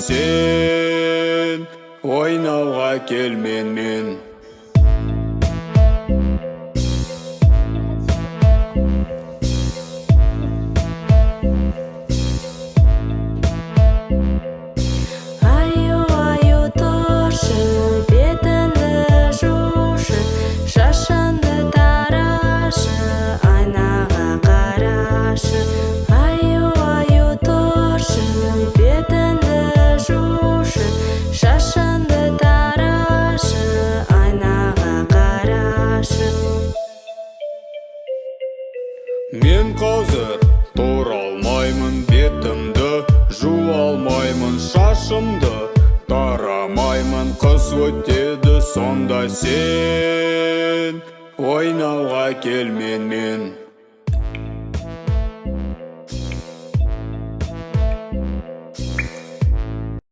сен ойнауға кел менімен. Мен қазір тұра алмаймын, бетімді жуа алмаймын, шашымды тарамаймын, қыс өтеді сонда сен ойнауға кел менімен.